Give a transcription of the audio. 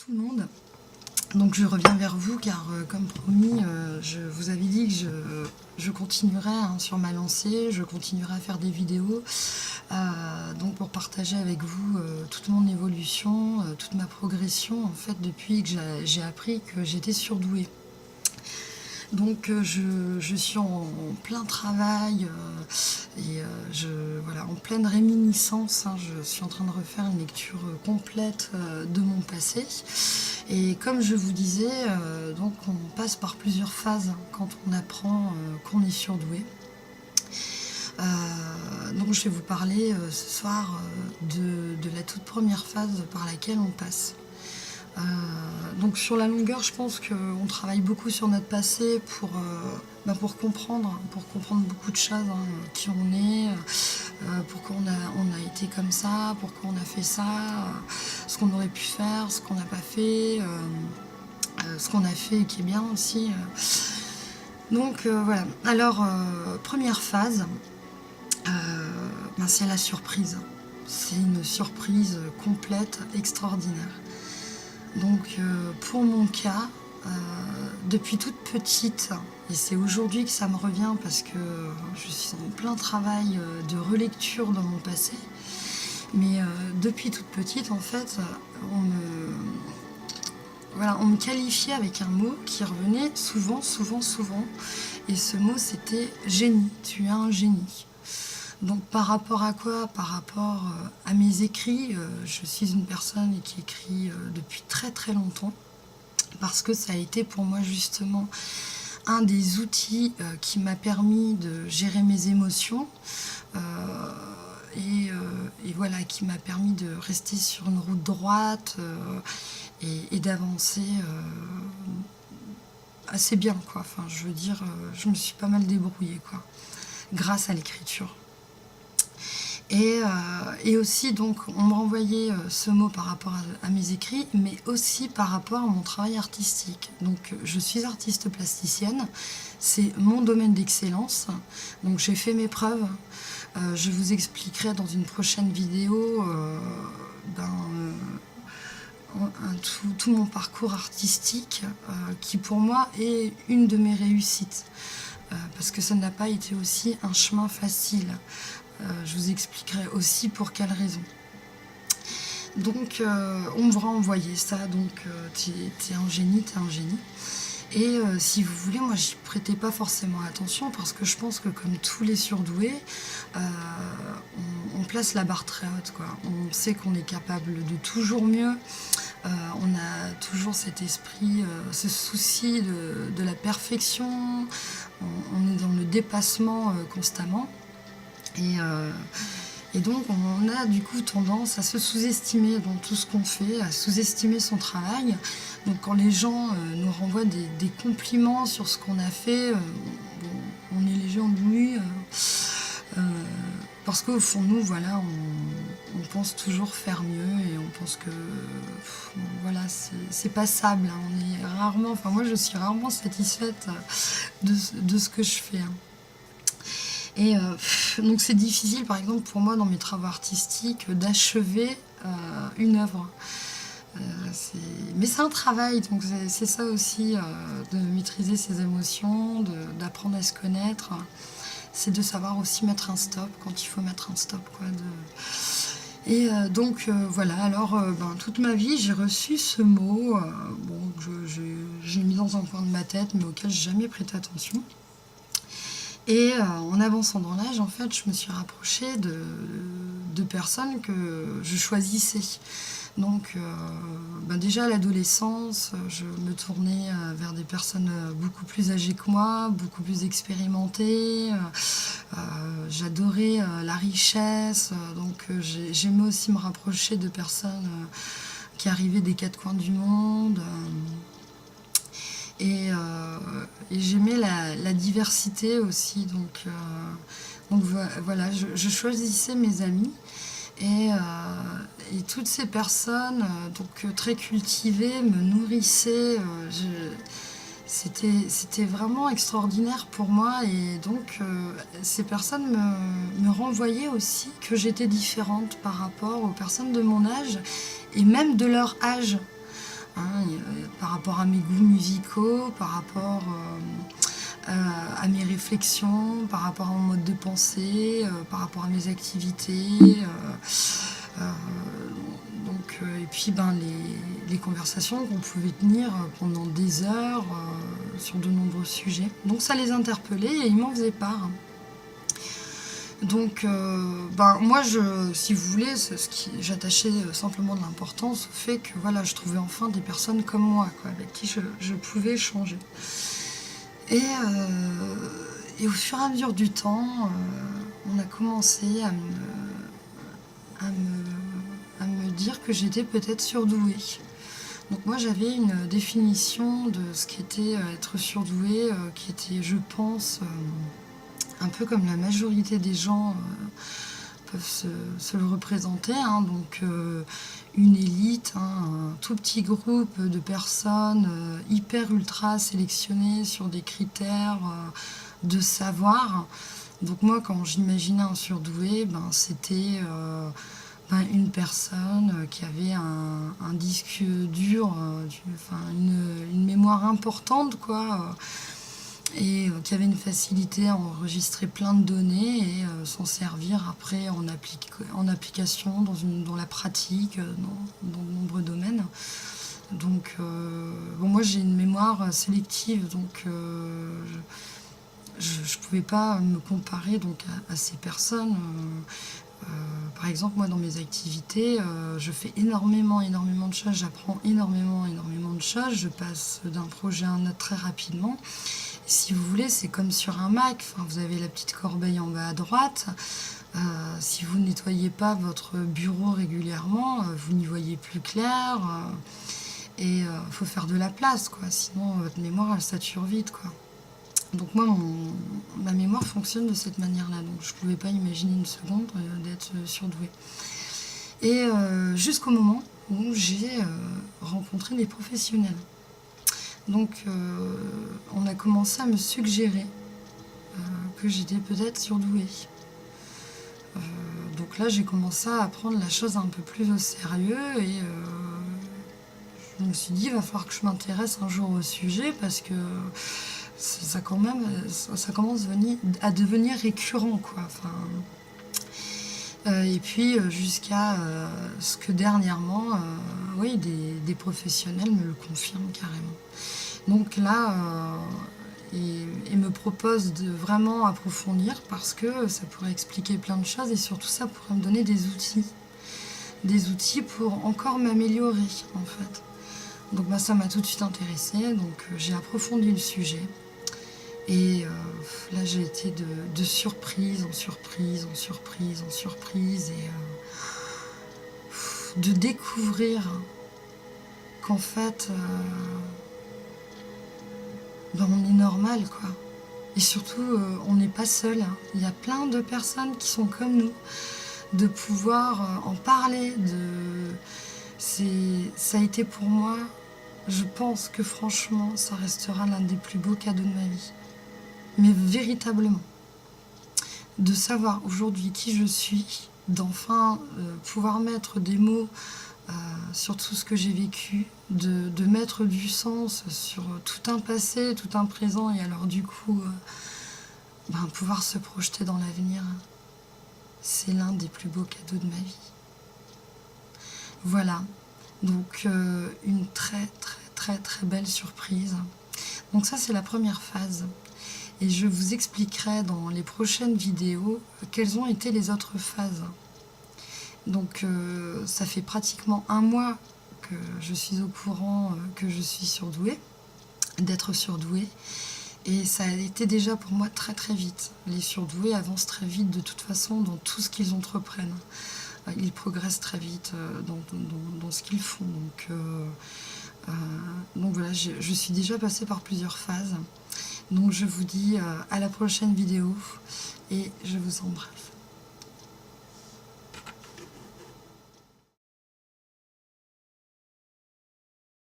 Tout le monde. Donc je reviens vers vous car comme promis, je vous avais dit que je continuerai sur ma lancée, je continuerai à faire des vidéos donc pour partager avec vous toute mon évolution, toute ma progression en fait depuis que j'ai appris que j'étais surdouée. Donc je suis en plein travail voilà, en pleine réminiscence. Je suis en train de refaire une lecture complète de mon passé. Et comme je vous disais, donc on passe par plusieurs phases quand on apprend qu'on est surdoué. Donc je vais vous parler ce soir de la toute première phase par laquelle on passe. Donc sur la longueur, je pense qu'on travaille beaucoup sur notre passé pour comprendre beaucoup de choses, qui on est, pourquoi on a été comme ça, pourquoi on a fait ça, ce qu'on aurait pu faire, ce qu'on n'a pas fait, ce qu'on a fait et qui est bien aussi. Donc voilà. Alors première phase, c'est la surprise. C'est une surprise complète, extraordinaire. Donc pour mon cas, depuis toute petite, et c'est aujourd'hui que ça me revient parce que je suis en plein travail de relecture dans mon passé, mais depuis toute petite en fait, on me qualifiait avec un mot qui revenait souvent, et ce mot c'était génie, tu es un génie. Donc par rapport à quoi? Par rapport à mes écrits, je suis une personne qui écrit depuis très très longtemps, parce que ça a été pour moi justement un des outils qui m'a permis de gérer mes émotions, et voilà, qui m'a permis de rester sur une route droite et d'avancer assez bien, quoi. Enfin, je veux dire, je me suis pas mal débrouillée, quoi, grâce à l'écriture. Et aussi, donc, on me renvoyait ce mot par rapport à mes écrits, mais aussi par rapport à mon travail artistique. Donc, je suis artiste plasticienne, c'est mon domaine d'excellence. Donc, j'ai fait mes preuves. Je vous expliquerai dans une prochaine vidéo tout mon parcours artistique, qui pour moi est une de mes réussites. Parce que ça n'a pas été aussi un chemin facile. Je vous expliquerai aussi pour quelles raisons. Donc on me renvoyait ça, donc t'es un génie, t'es un génie. Et si vous voulez, moi j'y prêtais pas forcément attention, parce que je pense que comme tous les surdoués, on place la barre très haute, quoi. On sait qu'on est capable de toujours mieux. On a toujours cet esprit, ce souci de la perfection. On est dans le dépassement constamment. Et donc on a du coup tendance à se sous-estimer dans tout ce qu'on fait, à sous-estimer son travail. Donc quand les gens nous renvoient des compliments sur ce qu'on a fait, on est léger en nuit, parce qu'au fond de nous, voilà, on pense toujours faire mieux, et on pense que voilà, c'est passable. On est rarement, enfin moi je suis rarement satisfaite de ce que je fais. Et donc c'est difficile, par exemple, pour moi, dans mes travaux artistiques, d'achever une œuvre. Mais c'est un travail, donc c'est ça aussi, de maîtriser ses émotions, d'apprendre à se connaître. C'est de savoir aussi mettre un stop quand il faut mettre un stop, quoi. Et donc voilà, alors toute ma vie j'ai reçu ce mot, j'ai mis dans un coin de ma tête, mais auquel j'ai jamais prêté attention. Et en avançant dans l'âge, en fait, je me suis rapprochée de personnes que je choisissais. Donc, déjà à l'adolescence, je me tournais vers des personnes beaucoup plus âgées que moi, beaucoup plus expérimentées. J'adorais la richesse, donc j'aimais aussi me rapprocher de personnes qui arrivaient des quatre coins du monde. Et j'aimais la diversité aussi, donc voilà, je choisissais mes amis, et toutes ces personnes très cultivées me nourrissaient. C'était vraiment extraordinaire pour moi, et donc ces personnes me renvoyaient aussi que j'étais différente par rapport aux personnes de mon âge, et même de leur âge. hein, par rapport à mes goûts musicaux, par rapport à mes réflexions, par rapport à mon mode de pensée, par rapport à mes activités. Euh, et puis les conversations qu'on pouvait tenir pendant des heures sur de nombreux sujets. Donc ça les interpellait et ils m'en faisaient part. Donc moi, si vous voulez, j'attachais simplement de l'importance au fait que voilà, je trouvais enfin des personnes comme moi, quoi, avec qui je pouvais échanger. Et au fur et à mesure du temps, on a commencé à me dire que j'étais peut-être surdouée. Donc moi j'avais une définition de ce qu'était être surdoué, qui était, je pense, un peu comme la majorité des gens peuvent se le représenter, hein. Donc une élite, hein, un tout petit groupe de personnes hyper ultra sélectionnées sur des critères de savoir. Donc moi quand j'imaginais un surdoué, c'était une personne qui avait un disque dur, une mémoire importante, quoi, et qui avait une facilité à enregistrer plein de données et s'en servir après en application, dans la pratique, dans de nombreux domaines. Donc, moi j'ai une mémoire sélective, donc je ne pouvais pas me comparer donc, à ces personnes. Par exemple, moi dans mes activités, je fais énormément de choses, j'apprends énormément de choses, je passe d'un projet à un autre très rapidement. Et si vous voulez, c'est comme sur un Mac, vous avez la petite corbeille en bas à droite. Si vous ne nettoyez pas votre bureau régulièrement, vous n'y voyez plus clair. Et il faut faire de la place, quoi, sinon votre mémoire elle sature vite, quoi. Donc moi, ma mémoire fonctionne de cette manière-là, donc je ne pouvais pas imaginer une seconde d'être surdouée. Et jusqu'au moment où j'ai rencontré des professionnels. Donc on a commencé à me suggérer que j'étais peut-être surdouée. Donc là, j'ai commencé à prendre la chose un peu plus au sérieux et je me suis dit, il va falloir que je m'intéresse un jour au sujet parce que ça commence à devenir récurrent, quoi. Et puis jusqu'à ce que dernièrement, oui, des professionnels me le confirment carrément. Donc là, ils me proposent de vraiment approfondir parce que ça pourrait expliquer plein de choses et surtout ça pourrait me donner des outils pour encore m'améliorer, en fait. Donc ça m'a tout de suite intéressée, donc j'ai approfondi le sujet. Et là, j'ai été de surprise en surprise, et de découvrir qu'en fait, on est normal, quoi. Et surtout, on n'est pas seul, hein. Il y a plein de personnes qui sont comme nous, de pouvoir en parler. Ça a été pour moi, je pense que franchement, ça restera l'un des plus beaux cadeaux de ma vie. Mais véritablement, de savoir aujourd'hui qui je suis, d'enfin pouvoir mettre des mots sur tout ce que j'ai vécu, de mettre du sens sur tout un passé, tout un présent, et alors du coup, pouvoir se projeter dans l'avenir, c'est l'un des plus beaux cadeaux de ma vie. Voilà, donc une très très très très belle surprise. Donc ça, c'est la première phase. Et je vous expliquerai dans les prochaines vidéos quelles ont été les autres phases. Donc ça fait pratiquement 1 mois que je suis au courant que je suis surdouée, d'être surdouée. Et ça a été déjà pour moi très très vite. Les surdoués avancent très vite de toute façon dans tout ce qu'ils entreprennent. Ils progressent très vite dans ce qu'ils font. Donc voilà, je suis déjà passée par plusieurs phases. Donc je vous dis à la prochaine vidéo et je vous embrasse.